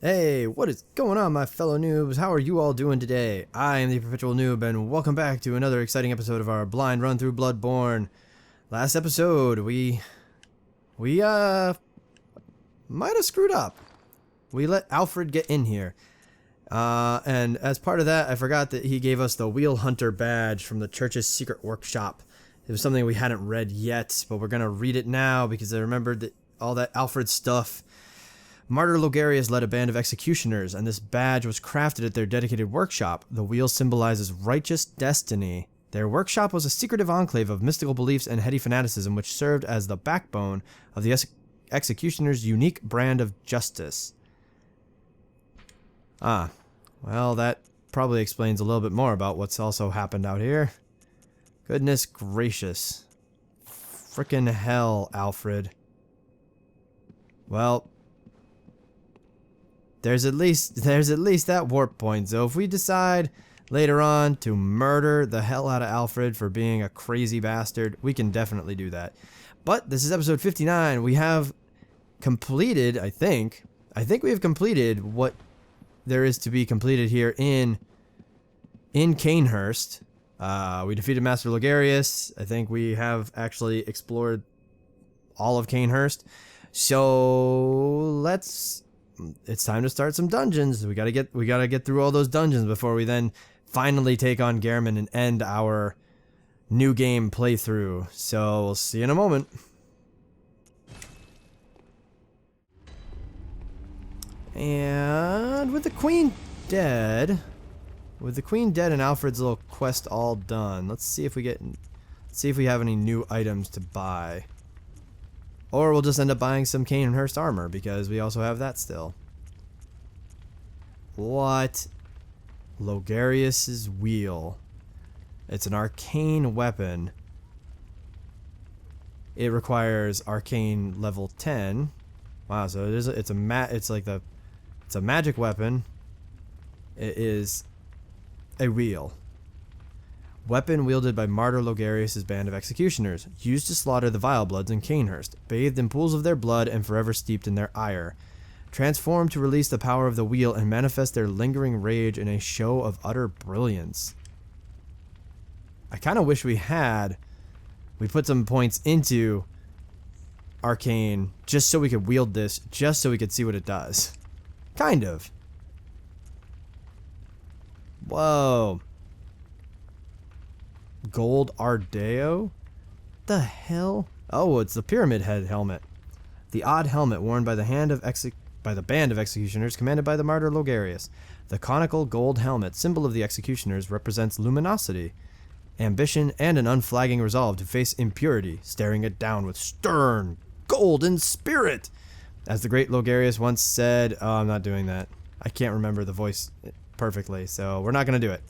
Hey, what is going on, my fellow noobs? How are you all doing today? I am the Perpetual Noob, and welcome back to another exciting episode of our blind run through Bloodborne. Last episode, we might have screwed up. We let Alfred get in here. And as part of that, I forgot that he gave us the Wheel Hunter badge from the church's secret workshop. It was something we hadn't read yet, but we're gonna read it now because I remembered that all that Alfred stuff. Martyr Logarius led a band of executioners, and this badge was crafted at their dedicated workshop. The wheel symbolizes righteous destiny. Their workshop was a secretive enclave of mystical beliefs and heady fanaticism, which served as the backbone of the executioners' unique brand of justice. Well, that probably explains a little bit more about what's also happened out here. Goodness gracious. Frickin' hell, Alfred. Well, there's at least that warp point. So if we decide later on to murder the hell out of Alfred for being a crazy bastard, we can definitely do that. But this is episode 59. We have completed, I think we have completed what there is to be completed here in Cainhurst. We defeated Master Logarius. I think we have actually explored all of Cainhurst. So it's time to start some dungeons. We gotta get through all those dungeons before we then finally take on Gherman and end our new game playthrough. So we'll see you in a moment. And with the Queen dead and Alfred's little quest all done, let's see if we have any new items to buy. Or we'll just end up buying some Cainhurst armor, because we also have that still. What? Logarius's wheel. It's an arcane weapon. It requires arcane level 10. Wow, so it's a magic weapon. It is a wheel. Weapon wielded by Martyr Logarius' band of executioners, used to slaughter the vile bloods in Cainhurst, bathed in pools of their blood and forever steeped in their ire. Transformed to release the power of the wheel and manifest their lingering rage in a show of utter brilliance. I kind of wish we put some points into arcane just so we could wield this, just so we could see what it does. Kind of. Whoa. Gold Ardeo? The hell? Oh, it's the pyramid head helmet. The odd helmet worn by the band of executioners commanded by the Martyr Logarius. The conical gold helmet, symbol of the executioners, represents luminosity, ambition, and an unflagging resolve to face impurity, staring it down with stern, golden spirit. As the great Logarius once said, oh, I'm not doing that. I can't remember the voice perfectly, so we're not going to do it.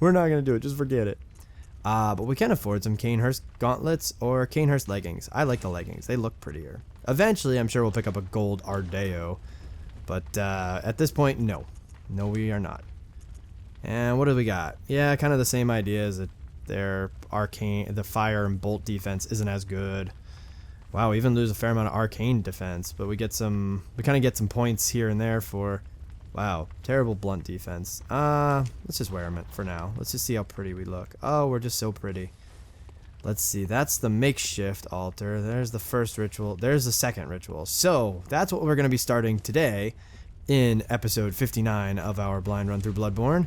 We're not going to do it. Just forget it. But we can afford some Cainhurst gauntlets or Cainhurst leggings. I like the leggings. They look prettier. Eventually, I'm sure we'll pick up a gold Ardeo. But at this point, no. No, we are not. And what do we got? Yeah, kind of the same idea as that their arcane, the fire and bolt defense isn't as good. Wow, we even lose a fair amount of arcane defense, but we kind of get some points here and there for, wow, terrible blunt defense. Let's just wear them for now. Let's just see how pretty we look. Oh, we're just so pretty. Let's see, that's the makeshift altar. There's the first ritual. There's the second ritual. So, that's what we're going to be starting today in episode 59 of our blind run through Bloodborne.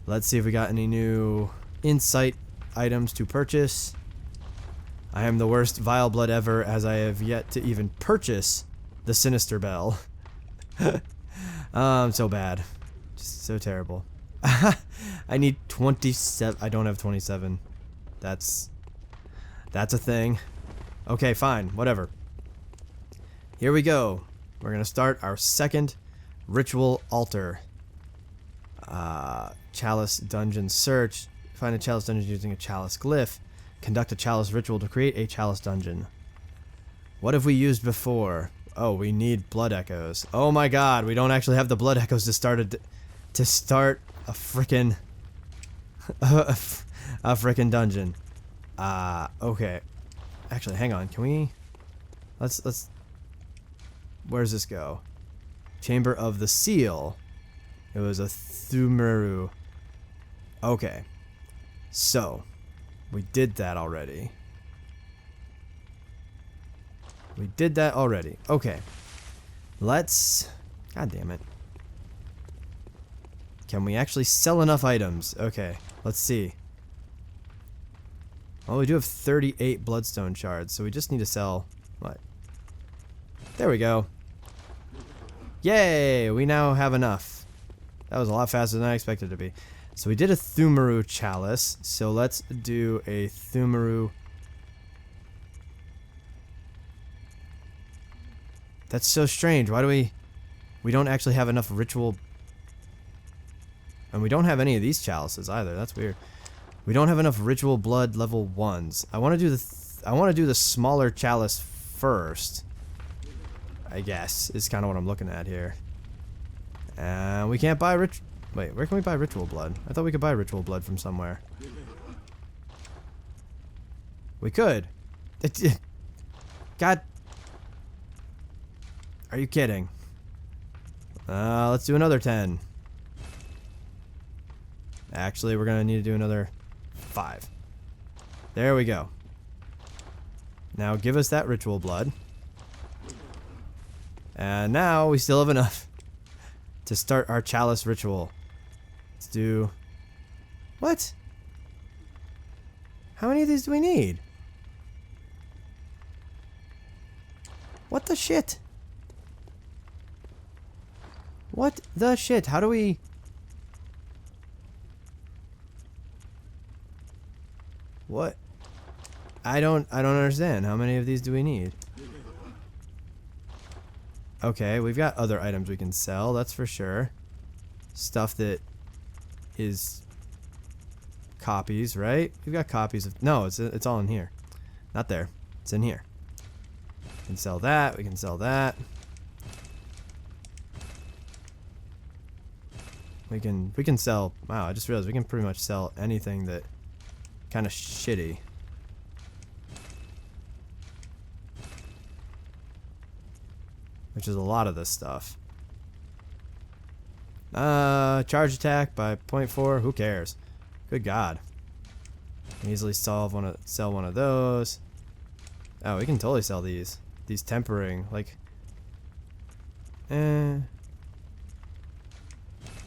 Let's see if we got any new insight items to purchase. I am the worst vile blood ever, as I have yet to even purchase the Sinister Bell. So bad. Just so terrible. I need 27. I don't have 27. That's a thing. Okay, fine. Whatever. Here we go. We're going to start our second ritual altar. Chalice Dungeon search. Find a Chalice Dungeon using a Chalice glyph. Conduct a Chalice ritual to create a Chalice Dungeon. What have we used before? Oh, we need blood echoes. Oh my god, we don't actually have the blood echoes to start a frickin' a frickin' dungeon. Okay. Actually, hang on. Can we let's where does this go? Chamber of the Seal. It was a Thumeru. Okay. So, we did that already. We did that already. Okay. Let's... God damn it. Can we actually sell enough items? Okay, let's see. Well, we do have 38 bloodstone shards, so we just need to sell... What? There we go. Yay! We now have enough. That was a lot faster than I expected it to be. So we did a Thumeru chalice, so let's do a Thumeru... That's so strange. Why do we don't actually have enough ritual... And we don't have any of these chalices either. That's weird. We don't have enough ritual blood level 1s. I want to do the smaller chalice first. I guess is kind of what I'm looking at here. And we can't buy Wait, where can we buy ritual blood? I thought we could buy ritual blood from somewhere. We could. God. Are you kidding? Let's do another 10. Actually, we're gonna need to do another 5. There we go. Now give us that ritual blood. And now we still have enough to start our chalice ritual. Let's do... What? How many of these do we need? What the shit? What the shit? How do we... What? I don't understand. How many of these do we need? Okay, we've got other items we can sell, that's for sure. Stuff that is copies, right? We've got copies of... No, it's all in here. Not there. It's in here. We can sell that. We can sell that. We can sell... Wow, I just realized we can pretty much sell anything that kind of shitty. Which is a lot of this stuff. Charge attack by 0.4. Who cares? Good God. Can easily sell one of those. Oh, we can totally sell these. These tempering, like.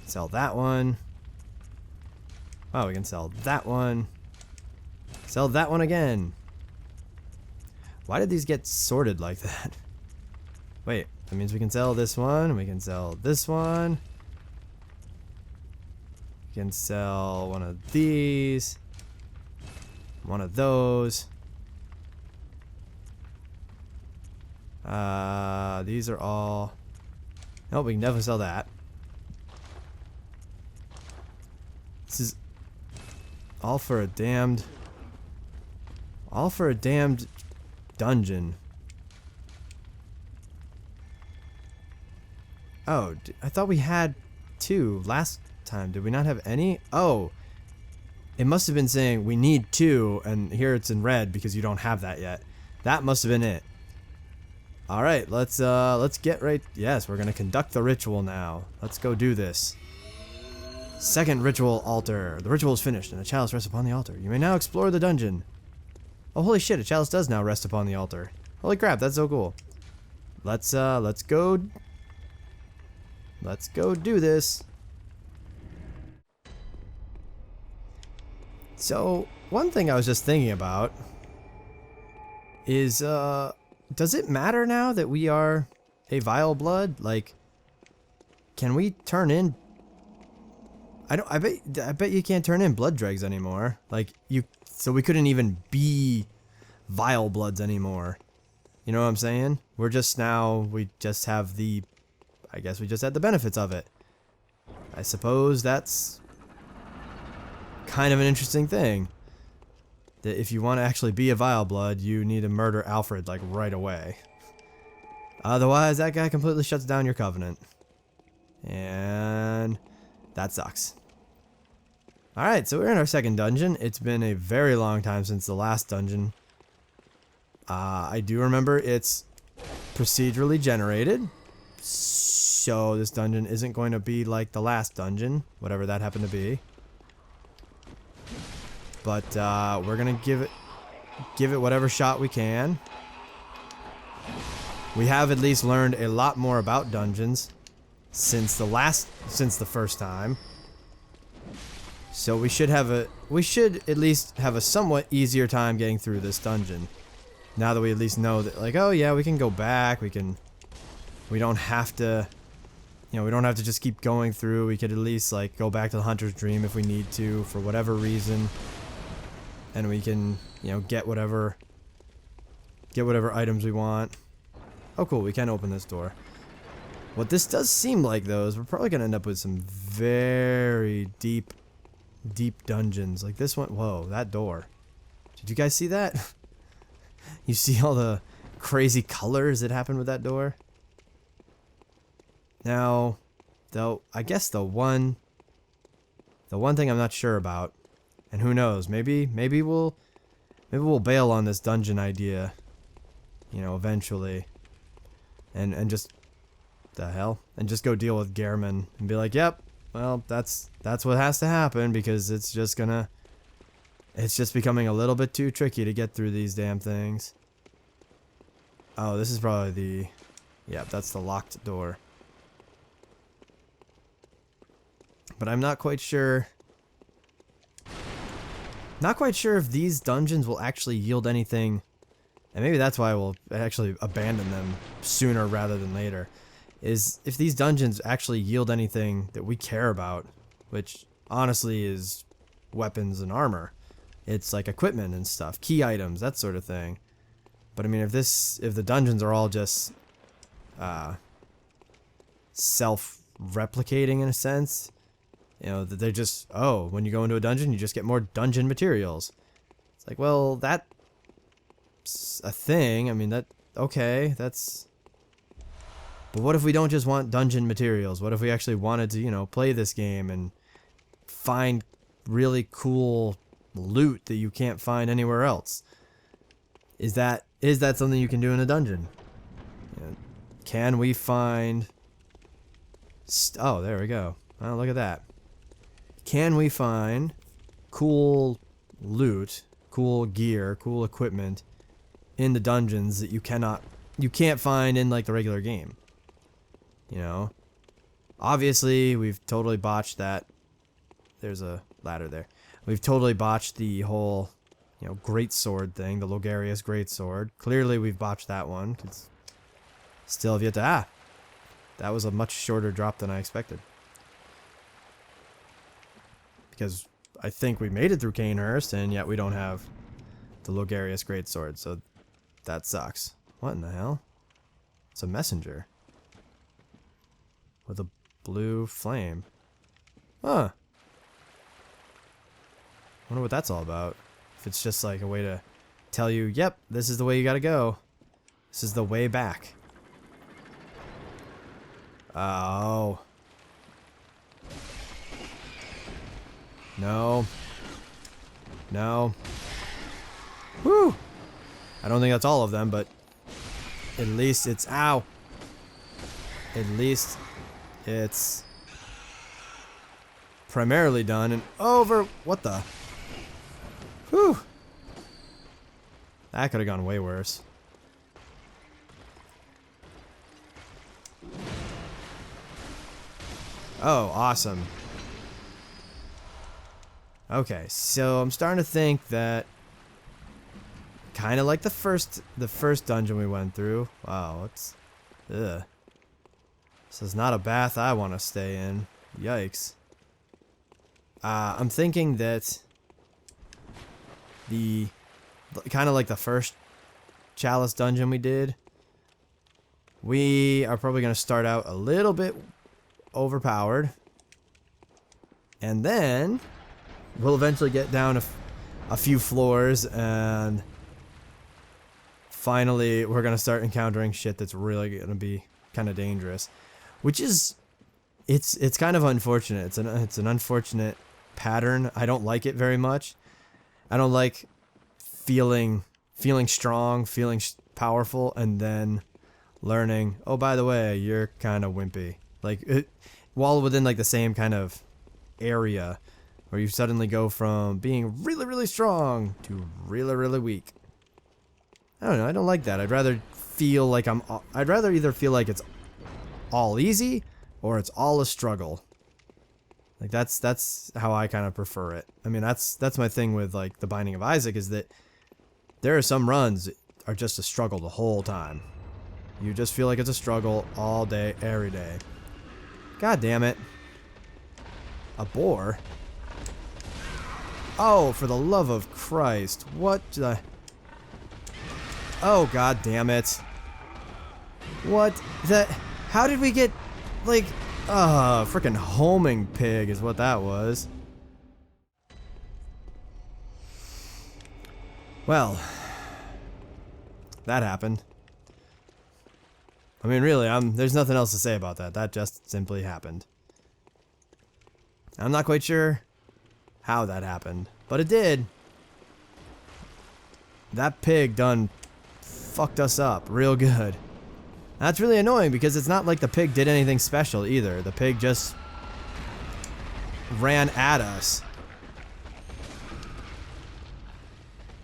Sell that one. Oh, we can sell that one. Sell that one again. Why did these get sorted like that? Wait, that means we can sell this one. We can sell this one. We can sell one of these. One of those. These are all... Nope, we can definitely sell that. This is all for a damned... All for a damned dungeon. Oh, I thought we had 2 last time. Did we not have any? Oh, it must have been saying we need 2, and here it's in red because you don't have that yet. That must have been it. All right, let's get right. Yes, we're gonna conduct the ritual now. Let's go do this. Second ritual altar. The ritual is finished, and a chalice rests upon the altar. You may now explore the dungeon. Oh, holy shit! A chalice does now rest upon the altar. Holy crap! That's so cool. Let's go. Let's go do this. So, one thing I was just thinking about is, does it matter now that we are a vile blood? Like, can we turn in... I bet you can't turn in blood dregs anymore. Like, so we couldn't even be vile bloods anymore. You know what I'm saying? We're just now, we just have the... I guess we just had the benefits of it. I suppose that's kind of an interesting thing. That if you want to actually be a vile blood, you need to murder Alfred, like, right away. Otherwise, that guy completely shuts down your covenant. And that sucks. Alright, so we're in our second dungeon. It's been a very long time since the last dungeon. I do remember it's procedurally generated. So this dungeon isn't going to be like the last dungeon, whatever that happened to be. But we're gonna give it whatever shot we can. We have at least learned a lot more about dungeons since the first time. So we should at least have a somewhat easier time getting through this dungeon. Now that we at least know that, like, oh yeah, we can go back, we don't have to, we don't have to just keep going through. We could at least, like, go back to the Hunter's Dream if we need to, for whatever reason. And we can, get whatever items we want. Oh cool, we can open this door. What this does seem like, though, is we're probably gonna end up with some very deep dungeons. Like this one. Whoa, that door. Did you guys see that? You see all the crazy colors that happened with that door? Now, though, I guess the one thing I'm not sure about, and who knows, maybe we'll bail on this dungeon idea, eventually, and just the hell, and just go deal with Gherman and be like, yep, well, that's what has to happen, because it's just becoming a little bit too tricky to get through these damn things. Oh, this is probably yep, that's the locked door. But I'm not quite sure. Not quite sure if these dungeons will actually yield anything. And maybe that's why we'll actually abandon them sooner rather than later. Is if these dungeons actually yield anything that we care about. Which, honestly, is weapons and armor. It's like equipment and stuff. Key items, that sort of thing. But I mean, if the dungeons are all just self-replicating in a sense, that they're just, oh, when you go into a dungeon, you just get more dungeon materials. It's like, well, that's a thing. I mean, okay, that's... But what if we don't just want dungeon materials? What if we actually wanted to, play this game and find really cool loot that you can't find anywhere else? Is that something you can do in a dungeon? Can we find... Oh, there we go. Oh, look at that. Can we find cool loot, cool gear, cool equipment in the dungeons that you can't find in, like, the regular game? Obviously, we've totally botched that. There's a ladder there. We've totally botched the whole, greatsword thing, the Logarius greatsword. Clearly, we've botched that one. 'Cause still have yet to... that was a much shorter drop than I expected. Because I think we made it through Canehurst, and yet we don't have the Logarius greatsword, so that sucks. What in the hell? It's a messenger. With a blue flame. Huh. Wonder what that's all about. If it's just like a way to tell you, yep, this is the way you gotta go. This is the way back. Oh. No. No. Woo! I don't think that's all of them, but at least it's... Ow! At least it's primarily done and over... What the... Whew! That could have gone way worse. Oh, awesome. Okay, so I'm starting to think that kind of like the first dungeon we went through. Wow, it's ugh. This is not a bath I want to stay in. Yikes. I'm thinking that the kind of like the first Chalice Dungeon we did, we are probably going to start out a little bit overpowered, and then we'll eventually get down a few floors, and finally we're going to start encountering shit that's really going to be kind of dangerous, which is it's kind of unfortunate. It's an unfortunate pattern. I don't like it very much. I don't like feeling strong, feeling powerful, and then learning, oh, by the way, you're kind of wimpy. Like, while within like the same kind of area, where you suddenly go from being really, really strong to really, really weak. I don't know. I don't like that. I'd rather feel like I'd rather either feel like it's all easy or it's all a struggle. Like that's how I kind of prefer it. I mean, that's my thing with like the Binding of Isaac, is that there are some runs that are just a struggle the whole time. You just feel like it's a struggle all day, every day. God damn it. A boar? Oh, for the love of Christ. What the... Oh, god damn it. What the... How did we get... Like... Frickin' homing pig is what that was. Well... That happened. I mean, really, there's nothing else to say about that. That just simply happened. I'm not quite sure how that happened, but it did. That pig done fucked us up real good. That's really annoying because it's not like the pig did anything special either. The pig just ran at us.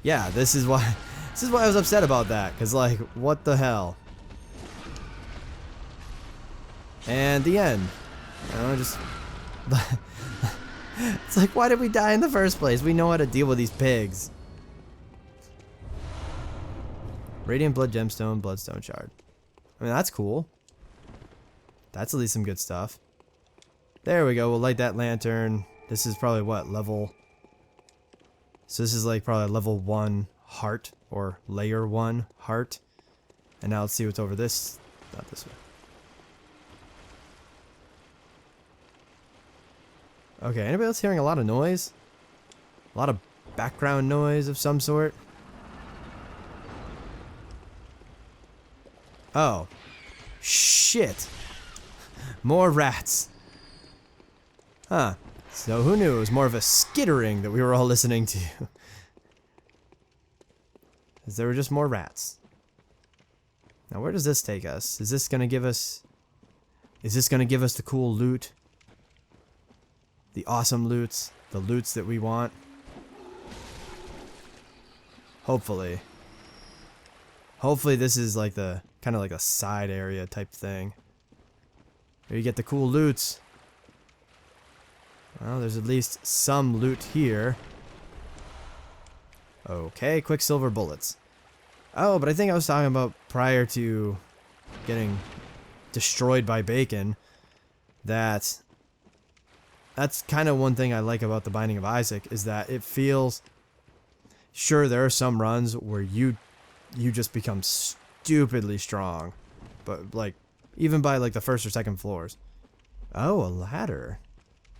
Yeah, this is why I was upset about that, cuz like, what the hell? And the end. You know, just it's like, why did we die in the first place? We know how to deal with these pigs. Radiant Blood Gemstone, Bloodstone Shard. I mean, that's cool. That's at least some good stuff. There we go. We'll light that lantern. This is probably what, level... So this is like probably level 1 heart, or layer 1 heart. And now let's see what's over this. Not this way. Okay, anybody else hearing a lot of noise? A lot of background noise of some sort? Oh. Shit. More rats. Huh. So who knew it was more of a skittering that we were all listening to? Because there were just more rats. Now where does this take us? Is this gonna give us... Is this gonna give us the cool loot? The awesome loots? The loots that we want? Hopefully. Hopefully this is like the... kind of like a side area type thing. Here you get the cool loots. Well, there's at least some loot here. Okay, Quicksilver bullets. Oh, but I think I was talking about prior to getting destroyed by bacon, that's kind of one thing I like about the Binding of Isaac, is that it feels... Sure, there are some runs where you just become stupidly strong, but like even by like the first or second floors. Oh, a ladder.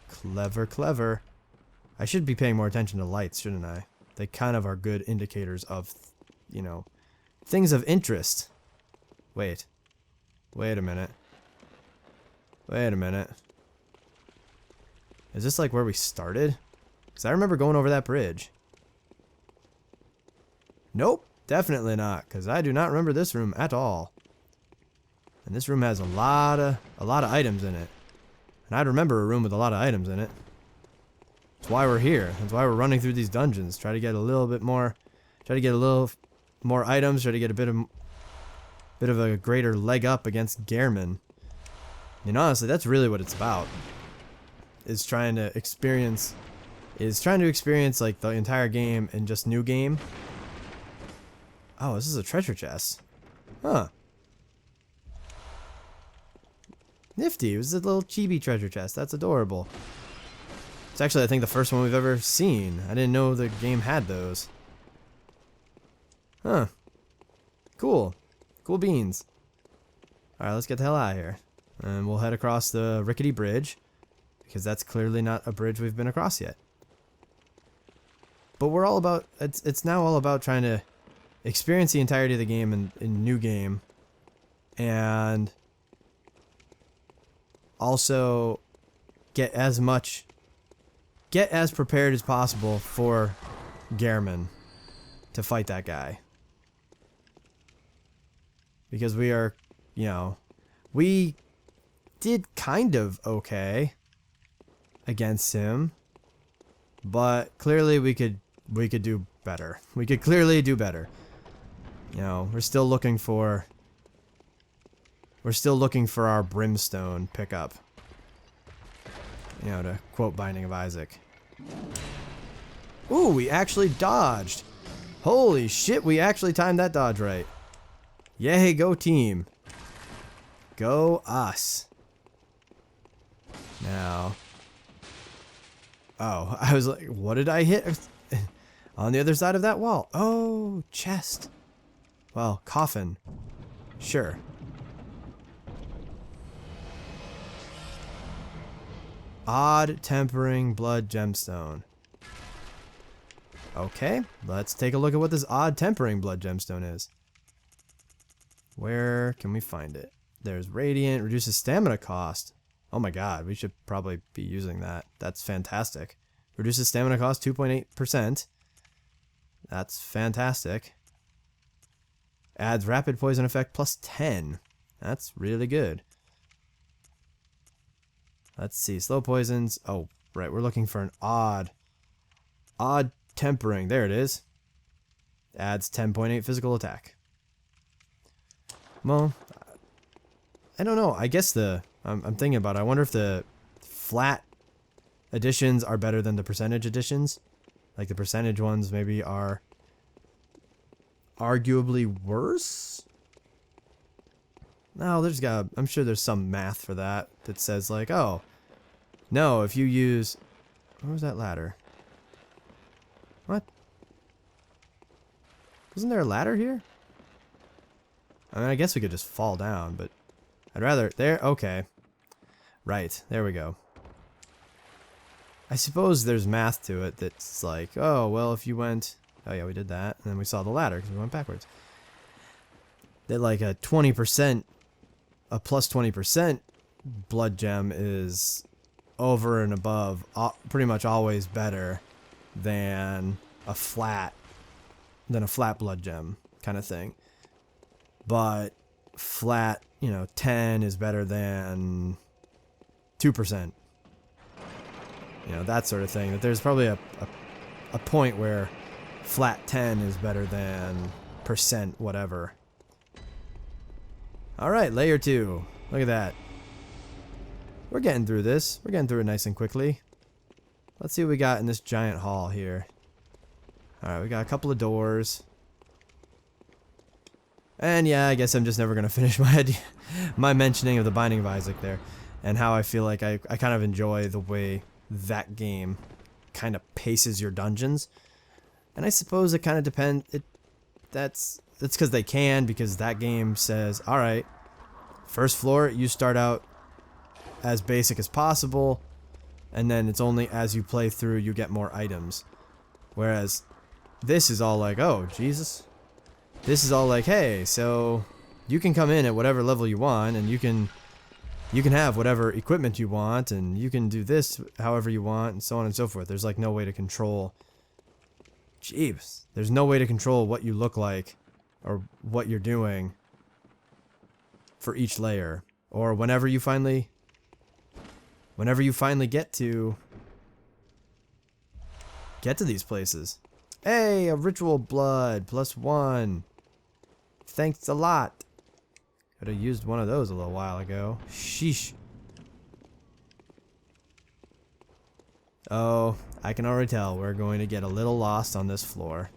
Clever, clever. I should be paying more attention to lights, shouldn't I? They kind of are good indicators of, you know, things of interest. Wait a minute. Wait a minute. Is this like where we started? Because I remember going over that bridge. Nope, definitely not, because I do not remember this room at all. And this room has a lot of items in it. And I'd remember a room with a lot of items in it. That's why we're here. That's why we're running through these dungeons. Try to get a little bit more, try to get a little more items, try to get a bit of a greater leg up against Gherman. And honestly, that's really what it's about. Is trying to experience like the entire game in just new game. Oh, this is a treasure chest. Huh. Nifty. It was a little chibi treasure chest. That's adorable. It's actually, I think, the first one we've ever seen. I didn't know the game had those. Huh. Cool. Cool beans. Alright, let's get the hell out of here. And we'll head across the rickety bridge, because that's clearly not a bridge we've been across yet. But we're all about... It's now all about trying to experience the entirety of the game in new game. And... also get as prepared as possible for Gherman to fight that guy. Because we are, you know, we did kind of okay against him, but clearly we could do better. We could clearly do better. You know, we're still looking for our brimstone pickup. You know, to quote Binding of Isaac. Ooh, we actually dodged. Holy shit, we actually timed that dodge right. Yay, go team. Go us. Now. Oh, I was like, what did I hit? On the other side of that wall. Oh, chest. Well, coffin. Sure. Odd tempering blood gemstone. Okay, let's take a look at what this odd tempering blood gemstone is. Where can we find it? There's radiant, reduces stamina cost. Oh my god, we should probably be using that. That's fantastic. Reduces stamina cost 2.8%. That's fantastic. Adds rapid poison effect plus 10. That's really good. Let's see, slow poisons. Oh, right, we're looking for an odd tempering. There it is. Adds 10.8 physical attack. Well, I don't know. I guess I'm thinking about it. I wonder if the flat additions are better than the percentage additions. Like the percentage ones maybe are arguably worse. No, I'm sure there's some math for that says like, oh, no, if you use, where was that ladder? What? Isn't there a ladder here? I mean, I guess we could just fall down, but I'd rather, there, okay. Right, there we go. I suppose there's math to it that's like, oh, well, if you went, oh yeah, we did that, and then we saw the ladder because we went backwards. That like a 20%, a plus 20% blood gem is over and above, pretty much always better than a flat blood gem kind of thing. But flat, you know, 10 is better than 2%. You know, that sort of thing. That there's probably a point where flat 10 is better than percent whatever. Alright, layer 2. Look at that. We're getting through this. We're getting through it nice and quickly. Let's see what we got in this giant hall here. Alright, we got a couple of doors. And yeah, I guess I'm just never going to finish my mentioning of the Binding of Isaac there. And how I feel like I kind of enjoy the way that game kind of paces your dungeons. And I suppose it kind of depends. That's because they can, because that game says, alright, first floor, you start out as basic as possible, and then it's only as you play through you get more items. Whereas this is all like, oh, Jesus. This is all like, hey, so you can come in at whatever level you want, and you can have whatever equipment you want, and you can do this however you want, and so on and so forth. There's like no way to control. Jeebs. There's no way to control what you look like or what you're doing for each layer, or whenever you finally get to these places. Hey, a ritual blood +1. Thanks a lot. Could have used one of those a little while ago. Sheesh. Oh, I can already tell we're going to get a little lost on this floor.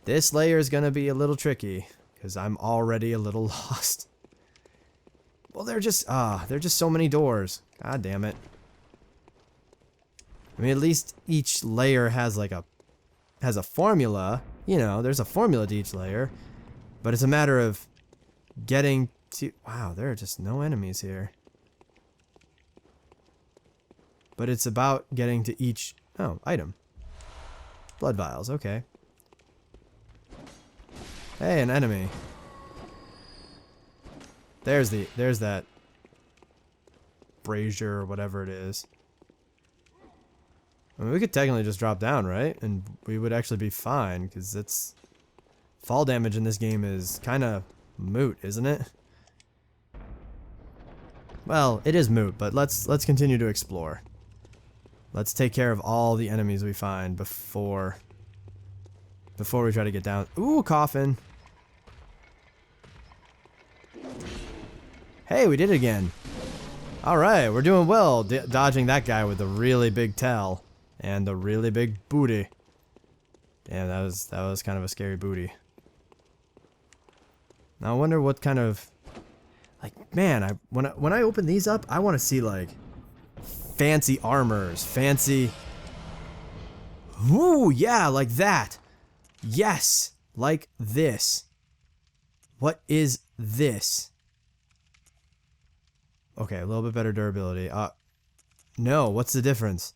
This layer is going to be a little tricky, because I'm already a little lost. Well, they're just so many doors. God damn it. I mean, at least each layer has like has a formula. You know, there's a formula to each layer. But it's a matter of getting to... Wow, there are just no enemies here. But it's about getting to each... Oh, item. Blood vials, okay. Hey, an enemy. There's that brazier or whatever it is. I mean, we could technically just drop down, right? And we would actually be fine, because it's... Fall damage in this game is kind of moot, isn't it? Well, it is moot, but let's continue to explore. Let's take care of all the enemies we find before we try to get down. Ooh, coffin. Hey, we did it again. Alright, we're doing well, dodging that guy with the really big tail and the really big booty. Damn, that was kind of a scary booty. Now I wonder what kind of, like, man, when I open these up, I want to see like fancy armors, fancy. Ooh, yeah, like that. Yes, like this. What is this? Okay, a little bit better durability. No, what's the difference?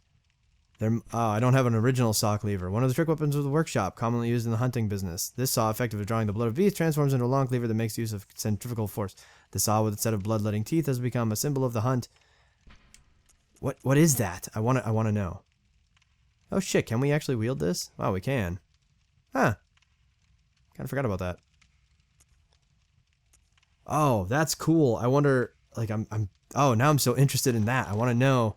I don't have an original saw cleaver. One of the trick weapons of the workshop, commonly used in the hunting business. This saw, effective at drawing the blood of beasts, transforms into a long cleaver that makes use of centrifugal force. The saw, with its set of bloodletting teeth, has become a symbol of the hunt. What is that? I wanna know. Oh shit, can we actually wield this? Wow, we can. Huh. Kinda forgot about that. Oh, that's cool. I wonder, like, oh, now I'm so interested in that. I wanna know.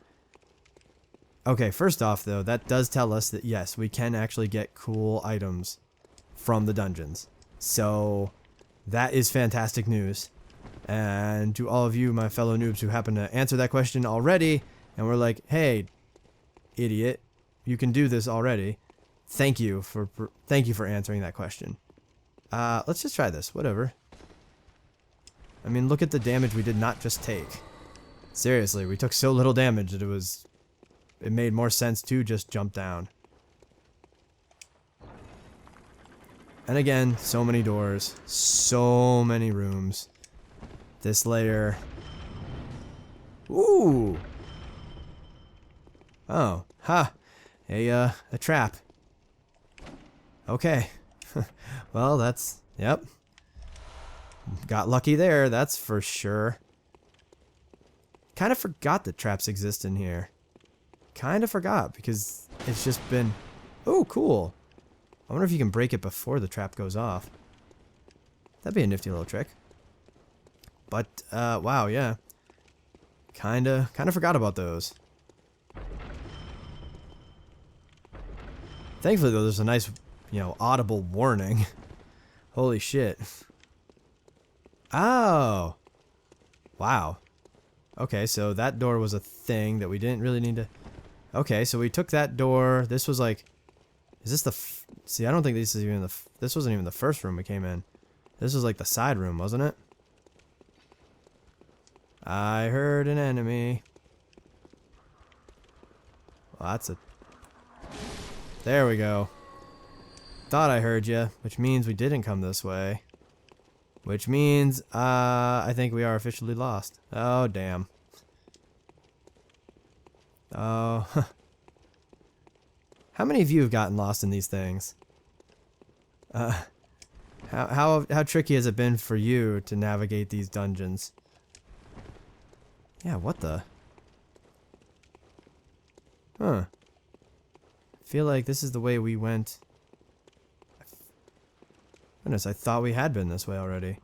Okay, first off, though, that does tell us that, yes, we can actually get cool items from the dungeons. So, that is fantastic news. And to all of you, my fellow noobs, who happen to answer that question already, and we're like, hey, idiot, you can do this already. Thank you for answering that question. Let's just try this, whatever. I mean, look at the damage we did not just take. Seriously, we took so little damage that it made more sense to just jump down. And again, so many doors, so many rooms. This layer. Ooh. Oh, ha. A trap. Okay. Well, that's, yep. Got lucky there, that's for sure. Kind of forgot that traps exist in here. Kind of forgot because it's just been... Oh, cool. I wonder if you can break it before the trap goes off. That'd be a nifty little trick. But, wow, yeah. Kinda forgot about those. Thankfully, though, there's a nice, audible warning. Holy shit. Oh. Wow. Okay, so that door was a thing that we didn't really need to... Okay, so we took that door. This was like... Is this the... See, I don't think this is even the... This wasn't even the first room we came in. This was like the side room, wasn't it? I heard an enemy. Well, that's a... There we go. Thought I heard you, which means we didn't come this way. Which means, I think we are officially lost. Oh, damn. Oh. How many of you have gotten lost in these things? How tricky has it been for you to navigate these dungeons? Yeah, what the? Huh. I feel like this is the way we went. Goodness, I thought we had been this way already.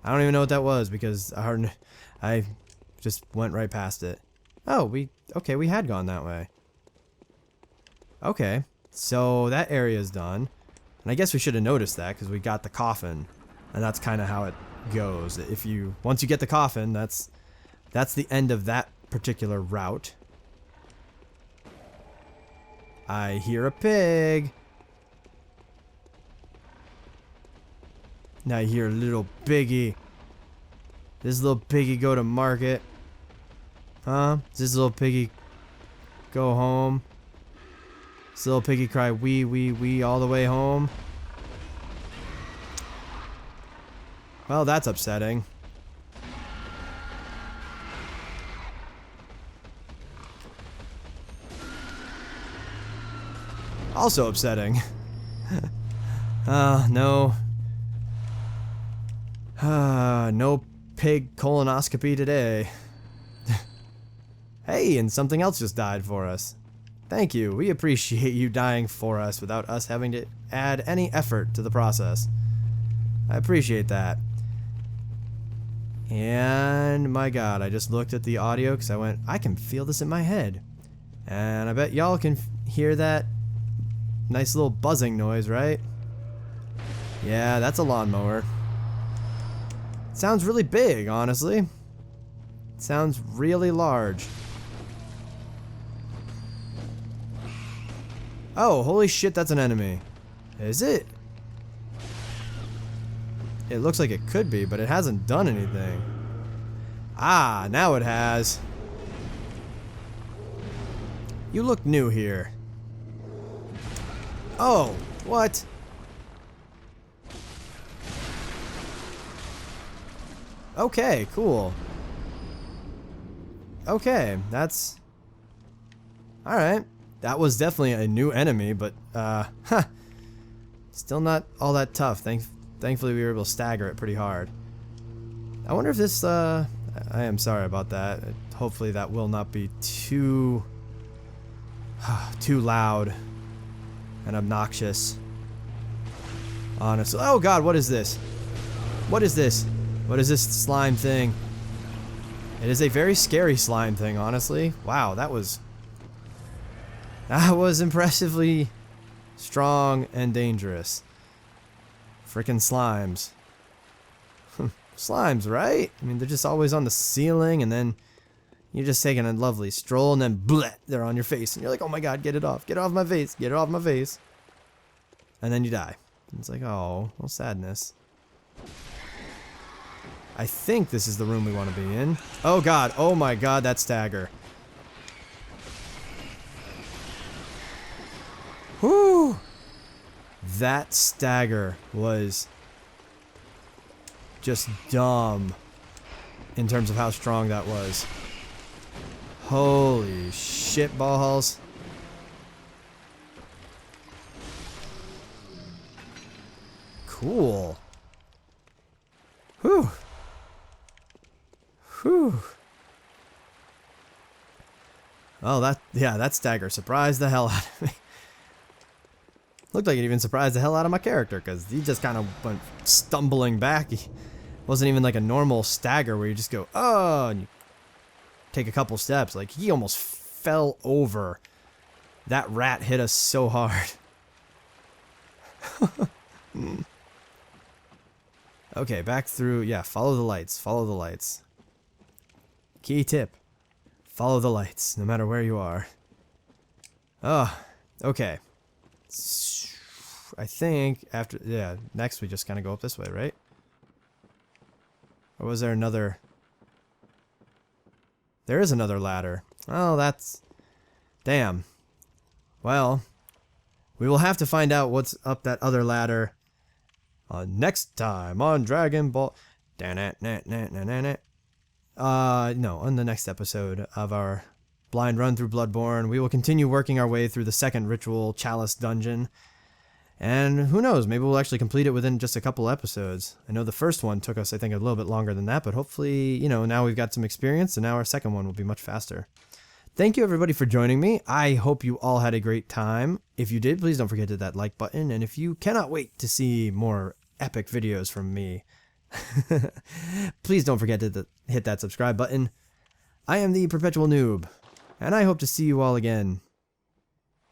I don't even know what that was because I just went right past it. Oh, okay, we had gone that way. Okay, so that area is done. And I guess we should have noticed that because we got the coffin. And that's kind of how it goes. Once you get the coffin, that's the end of that particular route. I hear a pig. Now I hear a little piggy. Does this little piggy go to market? Huh? Does this little piggy go home? Does this little piggy cry wee wee wee all the way home? Well, that's upsetting. Also upsetting. No. No pig colonoscopy today. Hey, and something else just died for us. Thank you. We appreciate you dying for us without us having to add any effort to the process. I appreciate that. And my god, I just looked at the audio because I went, I can feel this in my head. And I bet y'all can hear that nice little buzzing noise, right? Yeah, that's a lawnmower. It sounds really big, honestly. It sounds really large. Oh, holy shit, that's an enemy. Is it? It looks like it could be, but it hasn't done anything. Ah, now it has. You look new here. Oh, what? Okay, cool. Okay, that's... Alright. That was definitely a new enemy, but, still not all that tough. Thankfully we were able to stagger it pretty hard. I wonder if this, I am sorry about that. Hopefully that will not be too loud and obnoxious. Honestly. Oh god, what is this? What is this? What is this slime thing? It is a very scary slime thing, honestly. Wow, that was impressively strong and dangerous. Frickin' slimes. Slimes, right? I mean, they're just always on the ceiling, and then you're just taking a lovely stroll, and then bleh, they're on your face, and you're like, oh my god, get it off my face, get it off my face. And then you die. And it's like, oh, well, sadness. I think this is the room we want to be in. Oh god, oh my god, that stagger. Whew! That stagger was just dumb in terms of how strong that was. Holy shit balls. Cool. Whew. Whew. Oh, that stagger surprised the hell out of me. Looked like it even surprised the hell out of my character, because he just kind of went stumbling back. He wasn't even like a normal stagger where you just go, oh, and you take a couple steps. Like, he almost fell over. That rat hit us so hard. Okay, back through. Yeah, follow the lights. Follow the lights. Key tip. Follow the lights, no matter where you are. Oh, okay. I think after, yeah, next we just kind of go up this way, right? Or was there another? There is another ladder. Oh, that's... Damn. Well, we will have to find out what's up that other ladder next time on Dragon Ball... No, on the next episode of our blind run through Bloodborne. We will continue working our way through the second ritual, Chalice Dungeon. And who knows, maybe we'll actually complete it within just a couple episodes. I know the first one took us, I think, a little bit longer than that, but hopefully, you know, now we've got some experience, and now our second one will be much faster. Thank you, everybody, for joining me. I hope you all had a great time. If you did, please don't forget to hit that like button, and if you cannot wait to see more epic videos from me, please don't forget to hit that subscribe button. I am the Perpetual Noob, and I hope to see you all again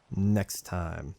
next time.